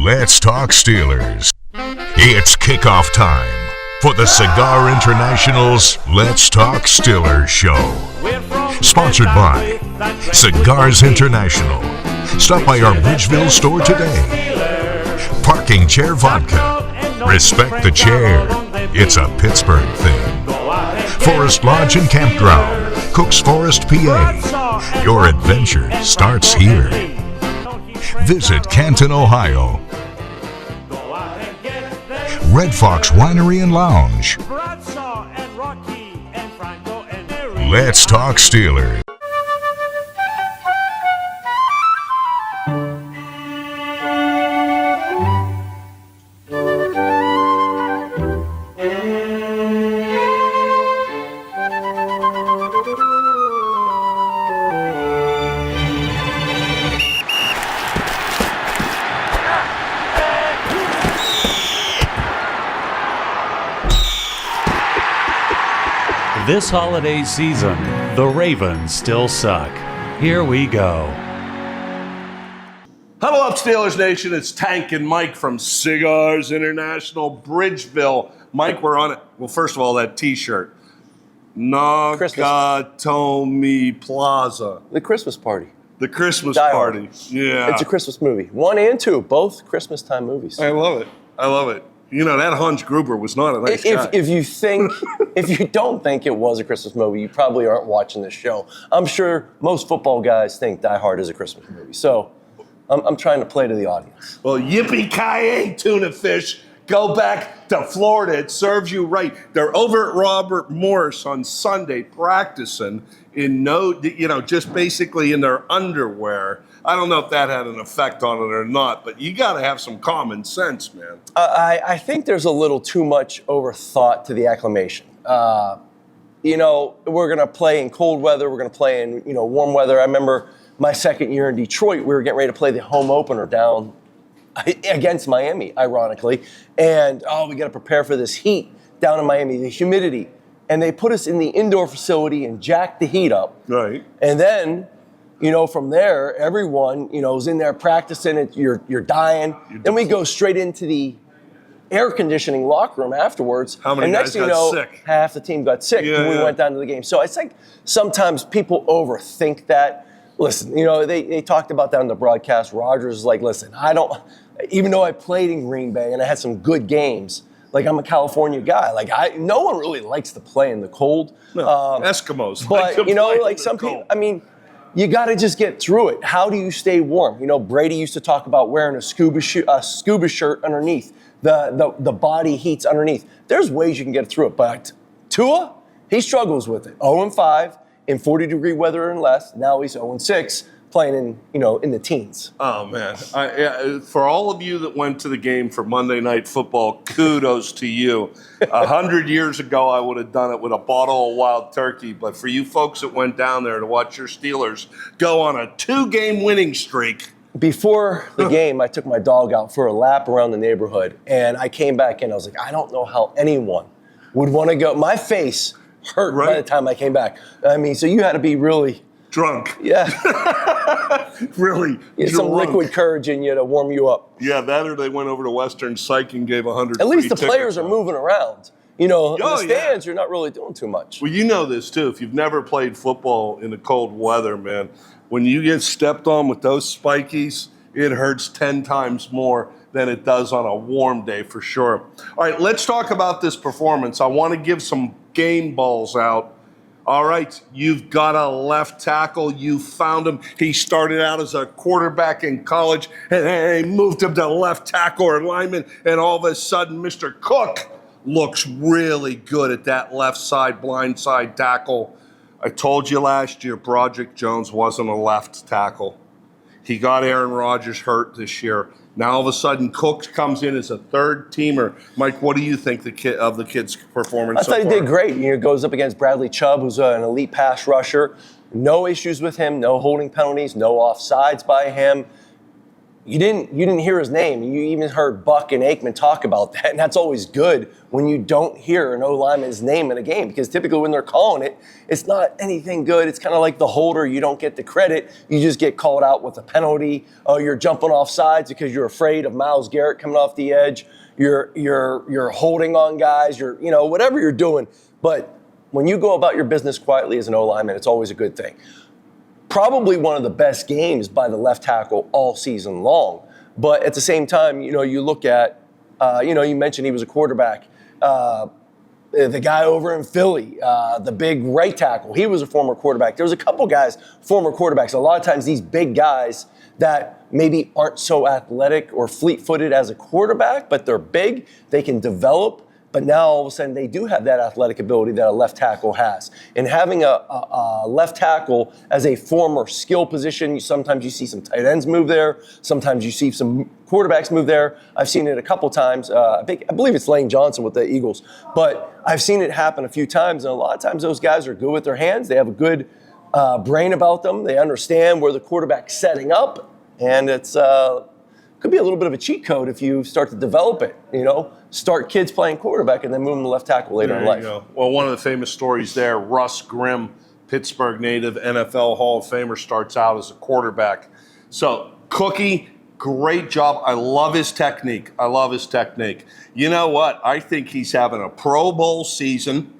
Let's talk Stil'rs. It's kickoff time for the Cigar International's Let's Talk Stil'rs show. Sponsored by Cigars International. Stop by our Bridgeville store today. Parking Chair Vodka. Respect the chair. It's a Pittsburgh thing. Forest Lodge and Campground. Cooks Forest, PA. Your adventure starts here. Visit Canton, Ohio. Red Fox Winery and Lounge. Let's talk Stil'rs. This holiday season, the Ravens still suck. Here we go. Huddle up, Stil'rs Nation. It's Tank and Mike from Cigars International, Bridgeville. Mike, we're on it. Well, first of all, that T-shirt. Nakatomi Plaza. The Christmas party. The Christmas Die party. Hard. Yeah. It's a Christmas movie. 1 and 2, both Christmas time movies. I love it. I love it. You know, that Hans Gruber was not a nice guy. If you don't think it was a Christmas movie, you probably aren't watching this show. I'm sure most football guys think Die Hard is a Christmas movie. So I'm trying to play to the audience. Well, yippee-ki-yay, tuna fish. Go back to Florida. It serves you right. They're over at Robert Morris on Sunday practicing in just basically in their underwear. I don't know if that had an effect on it or not, but you got to have some common sense, man. I think there's a little too much overthought to the acclimation. We're going to play in cold weather. We're going to play in, warm weather. I remember my second year in Detroit, we were getting ready to play the home opener down against Miami, ironically. And, we got to prepare for this heat down in Miami, the humidity. And they put us in the indoor facility and jacked the heat up. Right. And then, from there, everyone, is in there practicing it. You're dying. Then we go straight into the air conditioning locker room afterwards. How many guys got sick? Half the team got sick when we went down to the game. So I think sometimes people overthink that. Listen, they talked about that on the broadcast. Rodgers is like, listen, even though I played in Green Bay and I had some good games, like I'm a California guy. Like no one really likes to play in the cold. No, Eskimos. But, some people, you got to just get through it. How do you stay warm? Brady used to talk about wearing a scuba shirt underneath. The body heats underneath. There's ways you can get through it. But Tua, he struggles with it. 0-5 in 40-degree weather and less. Now he's 0-6 playing in the teens. Oh, man. For all of you that went to the game for Monday Night Football, kudos to you. 100 years ago, I would have done it with a bottle of wild turkey. But for you folks that went down there to watch your Stil'rs go on a 2-game winning streak. Before the game, I took my dog out for a lap around the neighborhood. And I came back in. I was like, I don't know how anyone would want to go. My face hurt by the time I came back. So you had to be really drunk. Yeah. Really drunk. Some liquid courage in you to warm you up. Yeah, that or they went over to Western Psych and gave 100 At least the tickets. players are moving around. In the stands, you're not really doing too much. Well, you know this, too. If you've never played football in the cold weather, man, when you get stepped on with those spikies, it hurts 10 times more than it does on a warm day for sure. All right, let's talk about this performance. I want to give some game balls out. All right, you've got a left tackle. You found him. He started out as a quarterback in college, and they moved him to left tackle or lineman, and all of a sudden, Mr. Cook looks really good at that left side, blind side tackle. I told you last year, Broderick Jones wasn't a left tackle. He got Aaron Rodgers hurt this year. Now all of a sudden, Cook comes in as a third teamer. Mike, what do you think of the kid's performance? I thought he did great. He goes up against Bradley Chubb, who's an elite pass rusher. No issues with him. No holding penalties. No offsides by him. you didn't hear his name. You even heard Buck and Aikman talk about that, and that's always good when you don't hear an O-lineman's name in a game, because typically when they're calling it, it's not anything good. It's kind of like the holder. You don't get the credit. You just get called out with a penalty. Oh, you're jumping off sides because you're afraid of Myles Garrett coming off the edge. You're holding on guys. You're whatever you're doing. But when you go about your business quietly as an O-lineman, it's always a good thing. Probably one of the best games by the left tackle all season long. But at the same time, you look at, you mentioned he was a quarterback. The guy over in Philly, the big right tackle, he was a former quarterback. There was a couple guys, former quarterbacks. A lot of times these big guys that maybe aren't so athletic or fleet-footed as a quarterback, but they're big, they can develop. But now all of a sudden they do have that athletic ability that a left tackle has. And having a left tackle as a former skill position, sometimes you see some tight ends move there. Sometimes you see some quarterbacks move there. I've seen it a couple times. I believe it's Lane Johnson with the Eagles. But I've seen it happen a few times. And a lot of times those guys are good with their hands. They have a good brain about them. They understand where the quarterback's setting up. And it's could be a little bit of a cheat code if you start to develop it, Start kids playing quarterback and then move them to left tackle later in life. Go. Well, one of the famous stories there, Russ Grimm, Pittsburgh native, NFL Hall of Famer, starts out as a quarterback. So, Cookie, great job. I love his technique. You know what? I think he's having a Pro Bowl season.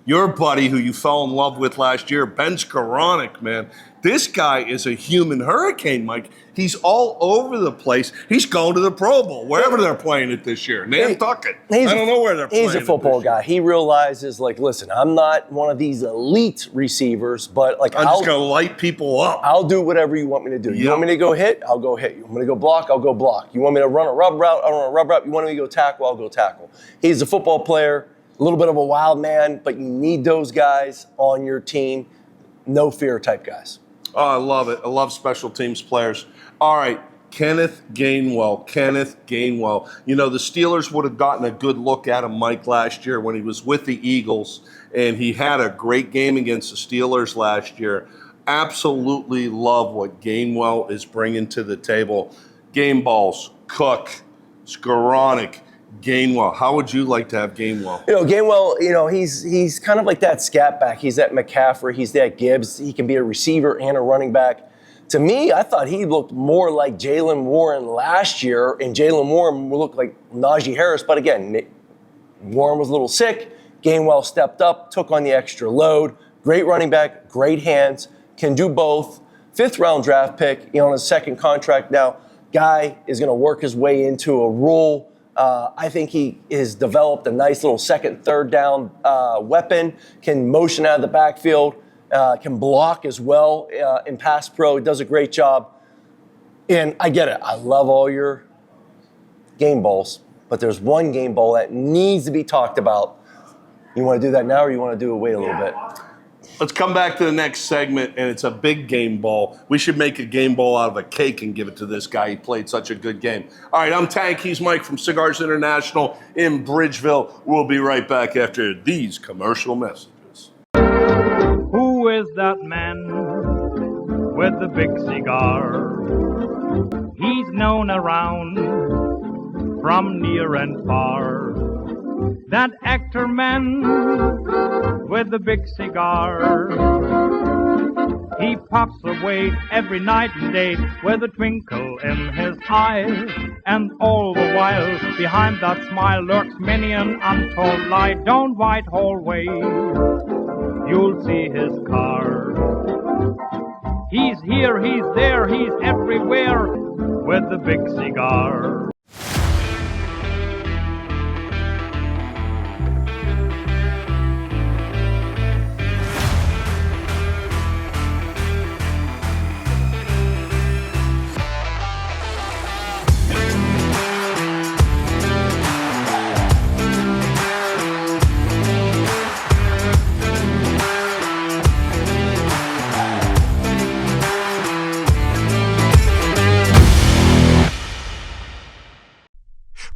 Your buddy who you fell in love with last year, Ben Skoranek, man. This guy is a human hurricane, Mike. He's all over the place. He's going to the Pro Bowl, wherever they're playing it this year. Nantucket. I don't know where they're playing it. He's a football guy. He realizes, listen, I'm not one of these elite receivers, but I'm just going to light people up. I'll do whatever you want me to do. You want me to go hit? I'll go hit. You want me to go block? I'll go block. You want me to run a rub route? I'll run a rub route. You want me to go tackle? I'll go tackle. He's a football player, a little bit of a wild man, but you need those guys on your team. No fear type guys. Oh, I love it. I love special teams players. All right, Kenneth Gainwell. The Steelers would have gotten a good look at him, Mike, last year when he was with the Eagles, and he had a great game against the Steelers last year. Absolutely love what Gainwell is bringing to the table. Game balls, Cook, Skoranek, Gainwell. How would you like to have Gainwell? Gainwell, he's kind of like that scat back. He's that McCaffrey. He's that Gibbs. He can be a receiver and a running back. To me, I thought he looked more like Jaylen Warren last year, and Jaylen Warren looked like Najee Harris. But again, Warren was a little sick. Gainwell stepped up, took on the extra load. Great running back, great hands, can do both. 5th-round draft pick, on his second contract now. Guy is going to work his way into a role. I think he has developed a nice little second, third down weapon, can motion out of the backfield, can block as well in pass pro. He does a great job. And I get it. I love all your game balls, but there's one game ball that needs to be talked about. You want to do that now or you want to do it wait a little bit? Let's come back to the next segment, and it's a big game ball. We should make a game ball out of a cake and give it to this guy. He played such a good game. All right, I'm Tank. He's Mike from Cigars International in Bridgeville. We'll be right back after these commercial messages. Who is that man with the big cigar? He's known around from near and far. That actor man with the big cigar. He puffs away every night and day with a twinkle in his eye. And all the while, behind that smile lurks many an untold lie. Down Whitehall Way, you'll see his car. He's here, he's there, he's everywhere with the big cigar.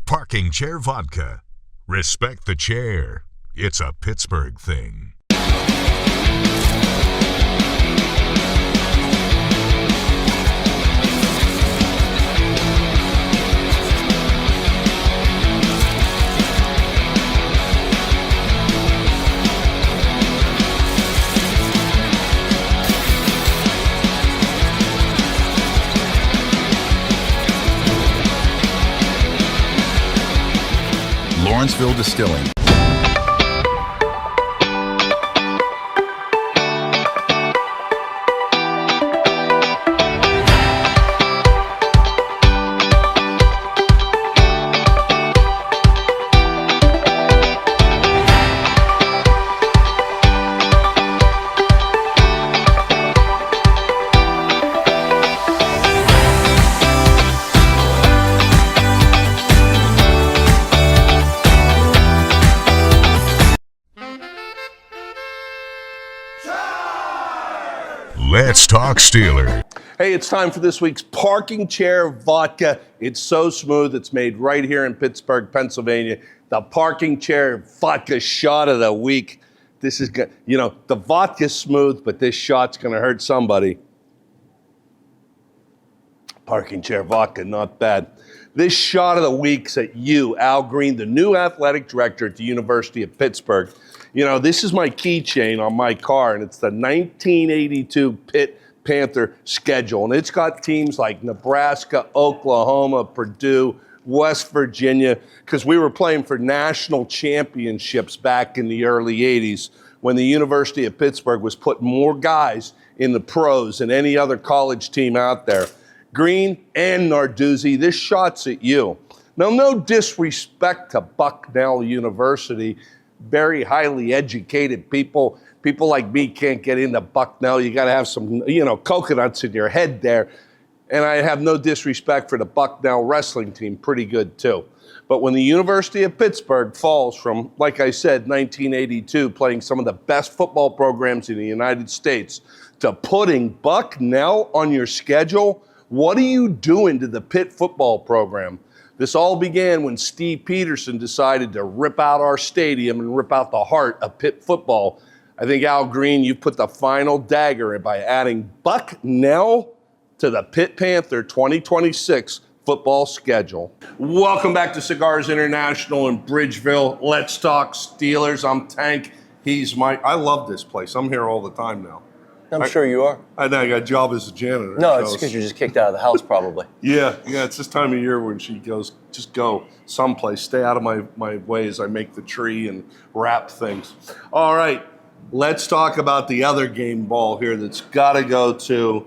Parking Chair Vodka. Respect the chair. It's a Pittsburgh thing. Lawrenceville Distilling. Let's talk Steelers. Hey, it's time for this week's Parking Chair Vodka. It's so smooth. It's made right here in Pittsburgh, Pennsylvania. The Parking Chair Vodka shot of the week. This is good. You know, the vodka's smooth, but this shot's going to hurt somebody. Parking Chair Vodka, not bad. This shot of the week's at you, Al Green, the new athletic director at the University of Pittsburgh. You know, this is my keychain on my car, and it's the 1982 PITT Panther schedule. And it's got teams like Nebraska, Oklahoma, Purdue, West Virginia, because we were playing for national championships back in the early 80s when the University of Pittsburgh was putting more guys in the pros than any other college team out there. Green and Narduzzi, this shot's at you. Now, no disrespect to Bucknell University. Very highly educated people. People like me can't get into Bucknell. You got to have some, coconuts in your head there. And I have no disrespect for the Bucknell wrestling team. Pretty good, too. But when the University of Pittsburgh falls from, like I said, 1982, playing some of the best football programs in the United States, to putting Bucknell on your schedule, what are you doing to the Pitt football program? This all began when Steve Peterson decided to rip out our stadium and rip out the heart of Pitt football. I think, Al Green, you put the final dagger in by adding Bucknell to the Pitt Panther 2026 football schedule. Welcome back to Cigars International in Bridgeville. Let's talk Steelers. I'm Tank. I love this place. I'm here all the time now. I'm sure you are. I know, I got a job as a janitor. No, it's because you're just kicked out of the house, probably. Yeah, it's this time of year when she goes, just go someplace, stay out of my way as I make the tree and wrap things. All right, let's talk about the other game ball here that's got to go to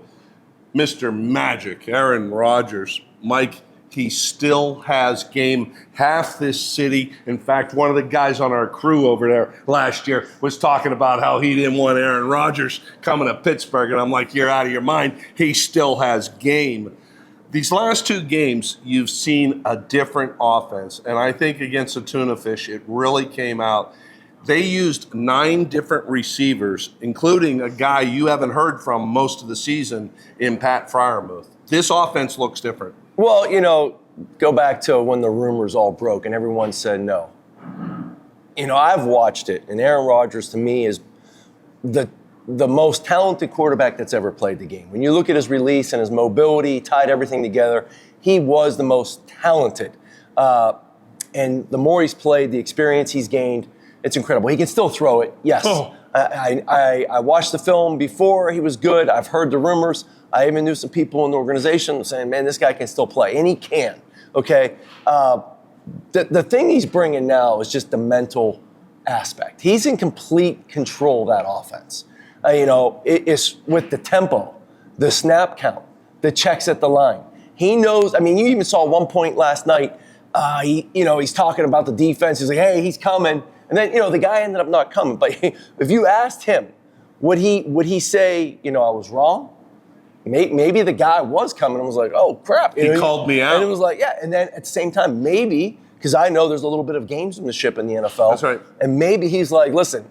Mr. Magic, Aaron Rodgers. Mike, he still has game. Half this city, in fact, one of the guys on our crew over there last year was talking about how he didn't want Aaron Rodgers coming to Pittsburgh. And I'm like, you're out of your mind. He still has game. These last two games, you've seen a different offense. And I think against the Tuna Fish, it really came out. They used 9 different receivers, including a guy you haven't heard from most of the season in Pat Freiermuth. This offense looks different. Well, go back to when the rumors all broke and everyone said no. I've watched it, and Aaron Rodgers, to me, is the most talented quarterback that's ever played the game. When you look at his release and his mobility, tied everything together, he was the most talented. And the more he's played, the experience he's gained, it's incredible. He can still throw it, yes. Oh. I watched the film before. He was good. I've heard the rumors. I even knew some people in the organization saying, man, this guy can still play. And he can, okay? The thing he's bringing now is just the mental aspect. He's in complete control of that offense. It's with the tempo, the snap count, the checks at the line. He knows, you even saw one point last night, he's talking about the defense. He's like, hey, he's coming. And then, the guy ended up not coming. But if you asked him, would he say, I was wrong? Maybe the guy was coming and was like, oh, crap. He called me out. And it was like, yeah. And then at the same time, maybe, because I know there's a little bit of gamesmanship in the NFL. That's right. And maybe he's like, listen,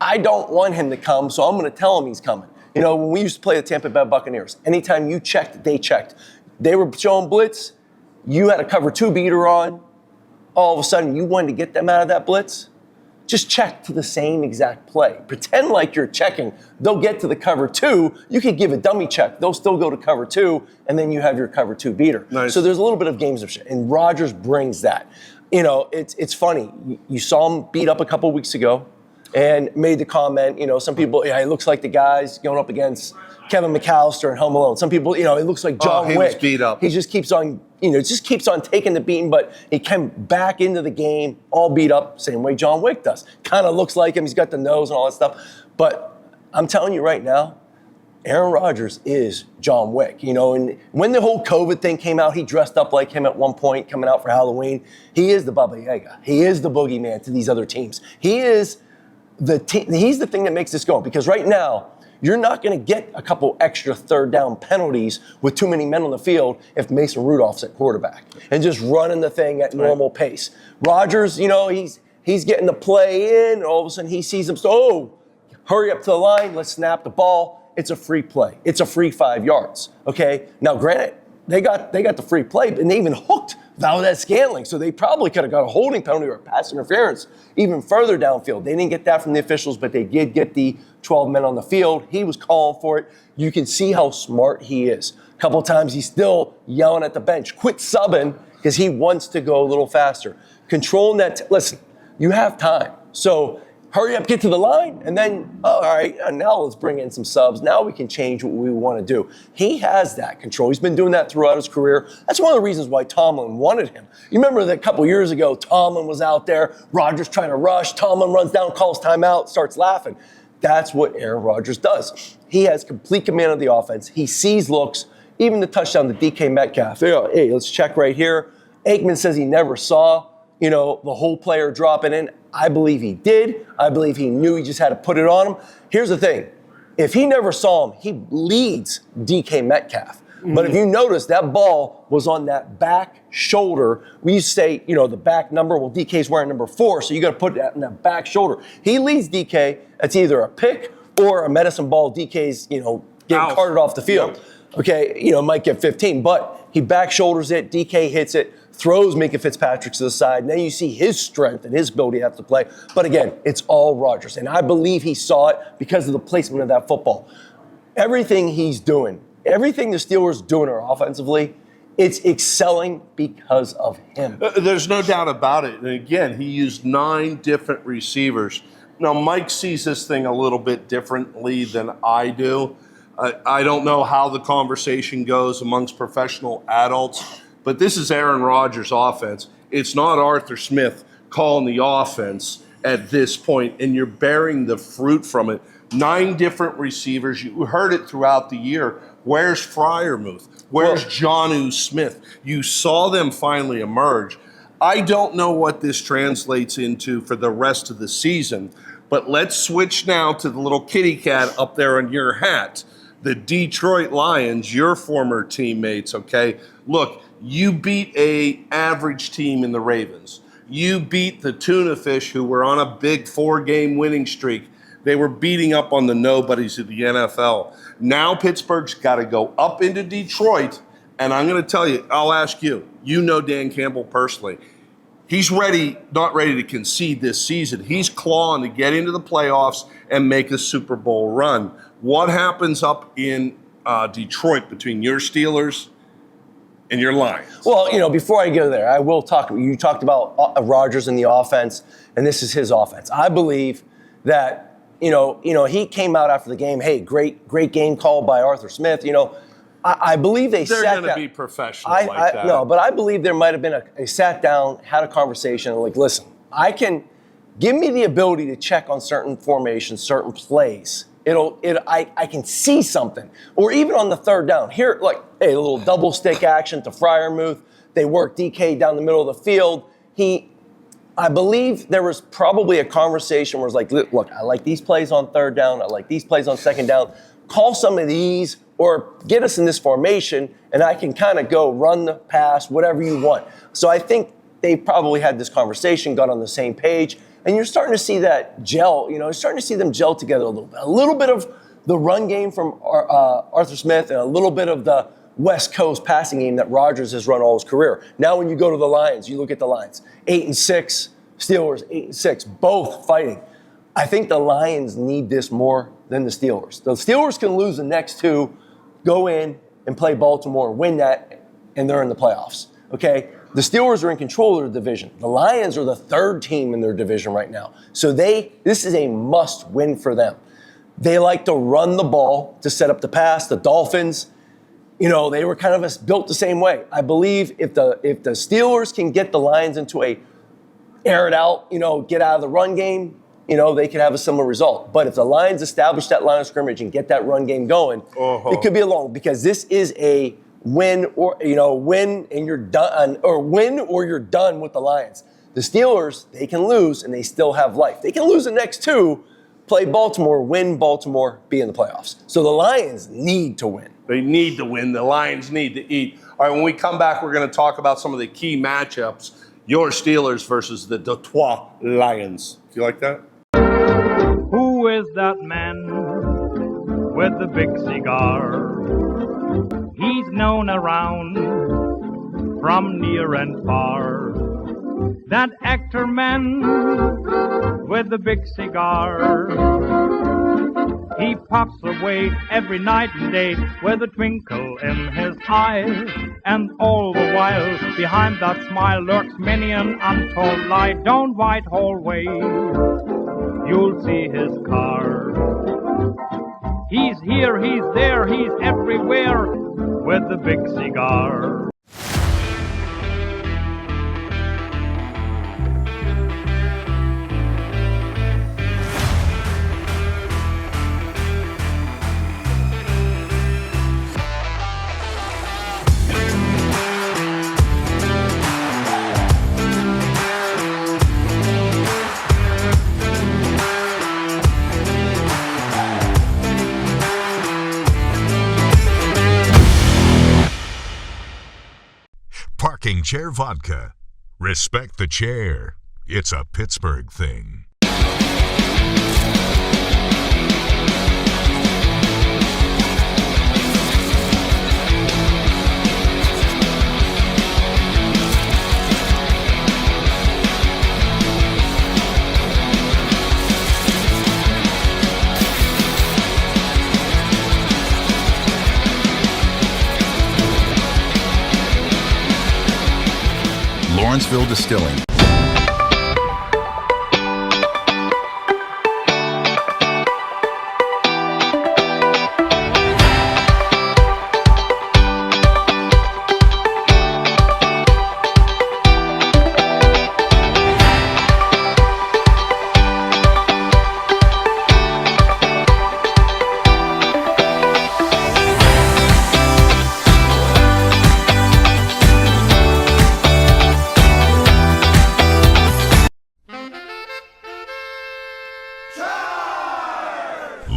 I don't want him to come, so I'm going to tell him he's coming. When we used to play the Tampa Bay Buccaneers, anytime you checked, they checked. They were showing blitz. You had a cover 2 beater on. All of a sudden, you wanted to get them out of that blitz. Just check to the same exact play. Pretend like you're checking. They'll get to the cover 2. You could give a dummy check. They'll still go to cover 2, and then you have your cover 2 beater. Nice. So there's a little bit of gamesmanship, and Rodgers brings that. It's funny. You saw him beat up a couple weeks ago. and made the comment, some people, yeah, it looks like the guy's going up against Kevin McAllister in Home Alone. Some people, it looks like John Wick. Was beat up. He just keeps on, taking the beating, but he came back into the game all beat up, same way John Wick does. Kind of looks like him. He's got the nose and all that stuff. But I'm telling you right now, Aaron Rodgers is John Wick, and when the whole COVID thing came out, he dressed up like him at one point coming out for Halloween. He is the Baba Yaga. He is the boogeyman to these other teams. He is he's the thing that makes this go, because right now, you're not going to get a couple extra third down penalties with too many men on the field if Mason Rudolph's at quarterback and just running the thing at normal pace. Rodgers, he's getting the play in, and all of a sudden he sees him, hurry up to the line, let's snap the ball. It's a free play. It's a free 5 yards, okay? Now, granted, they got the free play, and they even hooked Valdez-Scantling, so they probably could have got a holding penalty or a pass interference even further downfield. They didn't get that from the officials, but they did get the 12 men on the field. He was calling for it. You can see how smart he is. A couple of times he's still yelling at the bench, quit subbing, because he wants to go a little faster. Controlling that, listen, you have time. So hurry up, get to the line, and then, all right, now let's bring in some subs. Now we can change what we want to do. He has that control. He's been doing that throughout his career. That's one of the reasons why Tomlin wanted him. You remember that a couple years ago, Tomlin was out there, Rodgers trying to rush, Tomlin runs down, calls timeout, starts laughing. That's what Aaron Rodgers does. He has complete command of the offense. He sees looks, even the touchdown to DK Metcalf. Hey, let's check right here. Aikman says he never saw, the whole player dropping in. I believe he did. I believe he knew, he just had to put it on him. Here's the thing. If he never saw him, he leads DK Metcalf. Mm-hmm. But if you notice, that ball was on that back shoulder. We used to say, the back number. Well, DK's wearing number 4, so you got to put that in that back shoulder. He leads DK. It's either a pick or a medicine ball. DK's, getting carted off the field. Yep. Okay, might get 15, but he back shoulders it. DK hits it. Throws Minka Fitzpatrick to the side, and then you see his strength and his ability to have to play. But again, it's all Rodgers, and I believe he saw it because of the placement of that football. Everything he's doing, everything the Steelers doing offensively, it's excelling because of him. There's no doubt about it. And again, he used 9 different receivers. Now, Mike sees this thing a little bit differently than I do. I don't know how the conversation goes amongst professional adults, but this is Aaron Rodgers' offense. It's not Arthur Smith calling the offense at this point, and you're bearing the fruit from it. 9 different receivers. You heard it throughout the year. Where's Freiermuth? Where's Jonnu Smith? You saw them finally emerge. I don't know what this translates into for the rest of the season, but let's switch now to the little kitty cat up there on your hat. The Detroit Lions, your former teammates, okay? Look, you beat a average team in the Ravens. You beat the Tuna Fish, who were on a big 4-game winning streak. They were beating up on the nobodies of the NFL. Now Pittsburgh's got to go up into Detroit, and I'm going to tell you, I'll ask you, Dan Campbell personally. He's not ready to concede this season. He's clawing to get into the playoffs and make a Super Bowl run. What happens up in Detroit between your Steelers and your Lions? Well, before I go there, I will talk. You talked about Rodgers and the offense, and this is his offense. I believe that, he came out after the game, hey, great game called by Arthur Smith. I believe they're going to be professional like that. No, but I believe there might have been a sat down, had a conversation, like, listen, give me the ability to check on certain formations, certain plays. I can see something. Or even on the third down. Here, a little double stick action to Freiermuth. They work DK down the middle of the field. I believe there was probably a conversation where it's like, look, I like these plays on third down. I like these plays on second down. Call some of these or get us in this formation, and I can kind of go run the pass, whatever you want. So I think they probably had this conversation, got on the same page, and you're starting to see that gel. You're starting to see them gel together a little bit. A little bit of the run game from Arthur Smith and a little bit of the West Coast passing game that Rodgers has run all his career. Now when you go to the Lions, you look at the Lions. 8-6, Steelers 8-6, both fighting. I think the Lions need this more than the Steelers. The Steelers can lose the next 2, go in and play Baltimore, win that, and they're in the playoffs. Okay? The Steelers are in control of their division. The Lions are the third team in their division right now. So this is a must win for them. They like to run the ball to set up the pass. The Dolphins, they were kind of built the same way. I believe if the Steelers can get the Lions into air it out, get out of the run game, they could have a similar result. But if the Lions establish that line of scrimmage and get that run game going, it could be a long, because this is a win and you're done, or win or you're done with the Lions. The Steelers, they can lose and they still have life. They can lose the next two, play Baltimore, win Baltimore, be in the playoffs. So the Lions need to win. They need to win. The Lions need to eat. All right, when we come back, we're going to talk about some of the key matchups. Your Steelers versus the Detroit Lions. Do you like that? Who is that man with the big cigar? He's known around from near and far. That actor man with the big cigar. He pops away every night and day with a twinkle in his eye. And all the while, behind that smile lurks many an untold lie. Down Whitehall Way, you'll see his car. He's here, he's there, he's everywhere with the big cigar. Parking chair vodka. Respect the chair. It's a Pittsburgh thing. Lawrenceville Distilling.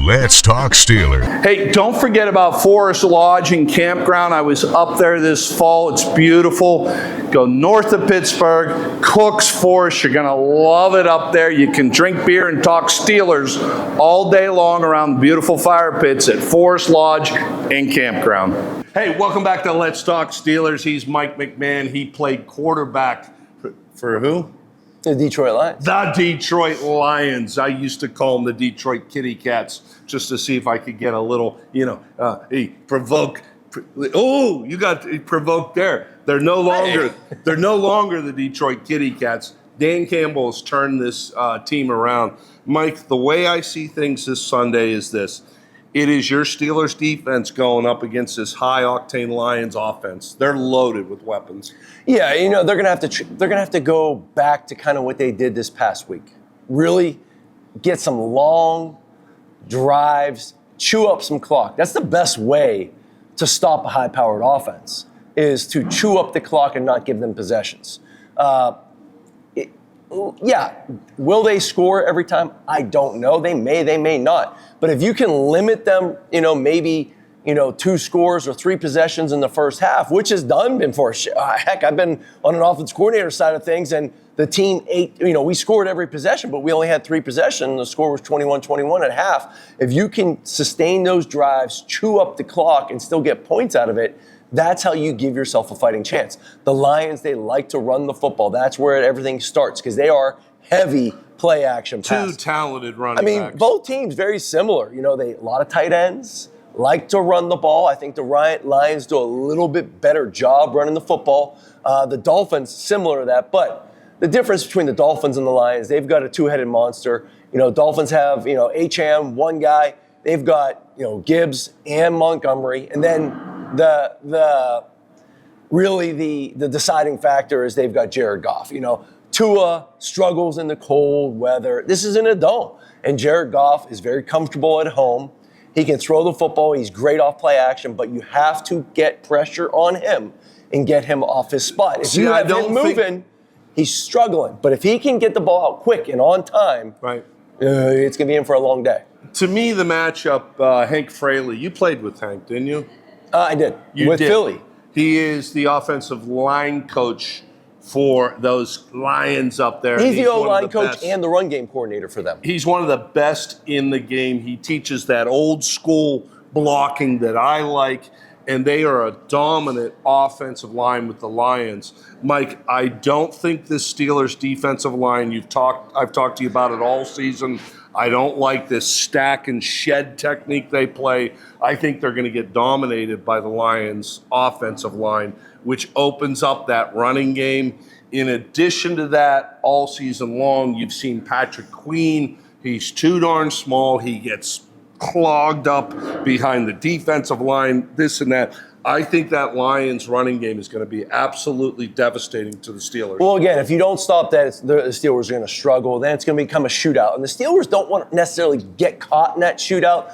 Let's talk Steelers. Hey, don't forget about Forest Lodge and Campground. I was up there this fall. It's beautiful. Go north of Pittsburgh, Cook's Forest. You're going to love it up there. You can drink beer and talk Steelers all day long around the beautiful fire pits at Forest Lodge and Campground. Hey, welcome back to Let's Talk Steelers. He's Mike McMahon. He played quarterback for who? The Detroit Lions. The Detroit Lions. I used to call them the Detroit Kitty Cats, just to see if I could get a little, provoke. Oh, you got provoked there. They're no longer the Detroit Kitty Cats. Dan Campbell has turned this team around. Mike, the way I see things this Sunday is this. It is your Steelers defense going up against this high-octane Lions offense. They're loaded with weapons. Yeah, they're gonna have to go back to kind of what they did this past week. Really get some long drives, chew up some clock. That's the best way to stop a high-powered offense, is to chew up the clock and not give them possessions. Will they score every time? I don't know. They may not. But if you can limit them, maybe, 2 scores or 3 possessions in the first half, which is done before. Heck, I've been on an offense coordinator side of things, and the team we scored every possession, but we only had 3 possessions. The score was 21-21 at half. If you can sustain those drives, chew up the clock, and still get points out of it, that's how you give yourself a fighting chance. The Lions, they like to run the football. That's where everything starts, because they are heavy play action passes. Two talented running backs. Both teams very similar. A lot of tight ends, like to run the ball. I think the Lions do a little bit better job running the football. The Dolphins, similar to that, but the difference between the Dolphins and the Lions, they've got a two-headed monster. Dolphins have, HM, one guy. They've got, Gibbs and Montgomery. And then the deciding factor is they've got Jared Goff. Tua struggles in the cold weather. This is in a dome. And Jared Goff is very comfortable at home. He can throw the football. He's great off play action, but you have to get pressure on him and get him off his spot. If you have him moving, he's struggling. But if he can get the ball out quick and on time, right, it's going to be in for a long day. To me, the matchup, Hank Fraley, you played with Hank, didn't you? I did. With Philly. He is the offensive line coach for those Lions up there. He's the O-line coach and the run game coordinator for them. He's one of the best in the game. He teaches that old school blocking that I like, and they are a dominant offensive line with the Lions. Mike, I don't think this Steelers defensive line, I've talked to you about it all season. I don't like this stack and shed technique they play. I think they're going to get dominated by the Lions offensive line, which opens up that running game. In addition to that, all season long, you've seen Patrick Queen. He's too darn small. He gets clogged up behind the defensive line, this and that. I think that Lions running game is going to be absolutely devastating to the Steelers. Well, again, if you don't stop that, the Steelers are going to struggle. Then it's going to become a shootout. And the Steelers don't want to necessarily get caught in that shootout.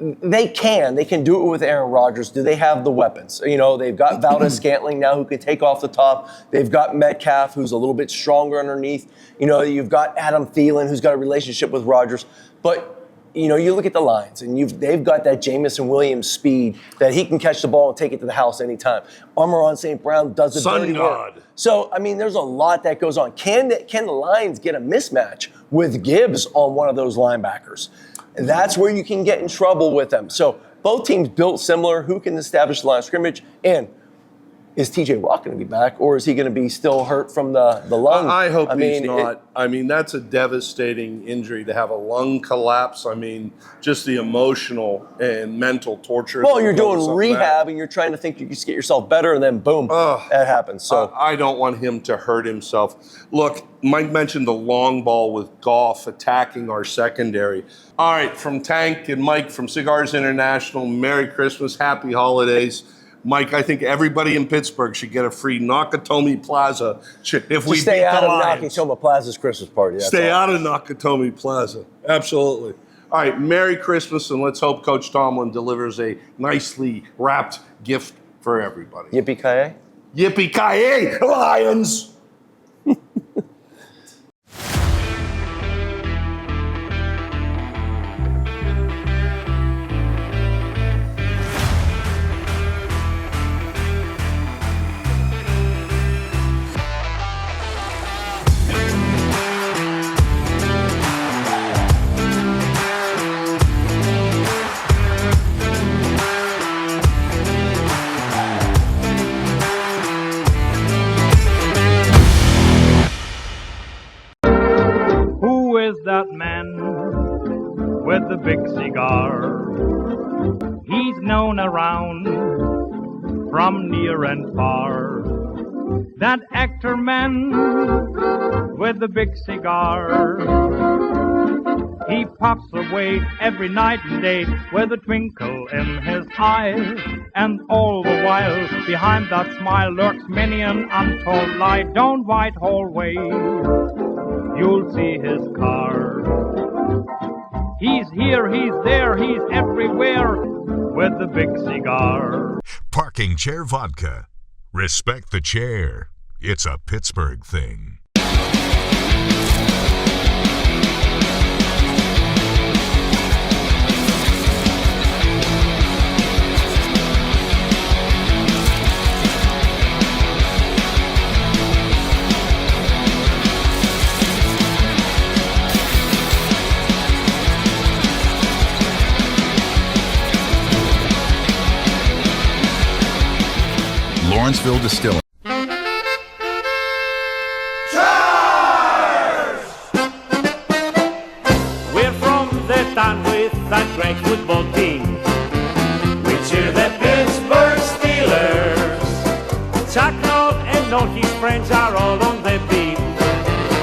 They can do it with Aaron Rodgers. Do they have the weapons? They've got Valdez-Scantling now who can take off the top. They've got Metcalf who's a little bit stronger underneath. You've got Adam Thielen who's got a relationship with Rodgers. But you look at the Lions, and they've got that Jameson Williams speed that he can catch the ball and take it to the house anytime. Amon-Ra St. Brown does the dirty work. So, there's a lot that goes on. Can the Lions get a mismatch with Gibbs on one of those linebackers? And that's where you can get in trouble with them. So both teams built similar. Who can establish the line of scrimmage? And is TJ Watt going to be back, or is he going to be still hurt from the lung? I hope he's not. That's a devastating injury to have a lung collapse. Just the emotional and mental torture. Well, you're doing rehab and you're trying to think you can get yourself better, and then boom, that happens. So I don't want him to hurt himself. Look, Mike mentioned the long ball with Goff attacking our secondary. All right, from Tank and Mike from Cigars International, Merry Christmas, Happy Holidays. Mike, I think everybody in Pittsburgh should get a free Nakatomi Plaza if we stay beat out the of Lions. Nakatomi Plaza's Christmas party. Stay out of Nakatomi Plaza. Absolutely. All right, Merry Christmas, and let's hope Coach Tomlin delivers a nicely wrapped gift for everybody. Yippee-ki-yay. Yippee-ki-yay, Lions! That man with the big cigar, he's known around from near and far. That actor man with the big cigar, he puffs away every night and day with a twinkle in his eye, and all the while behind that smile lurks many an untold lie. Don't Whitehall wait, you'll see his car. He's here, he's there, he's everywhere with the big cigar. Parking Chair Vodka. Respect the chair. It's a Pittsburgh thing. Lawrenceville Distilling. We're from the town with that great football team.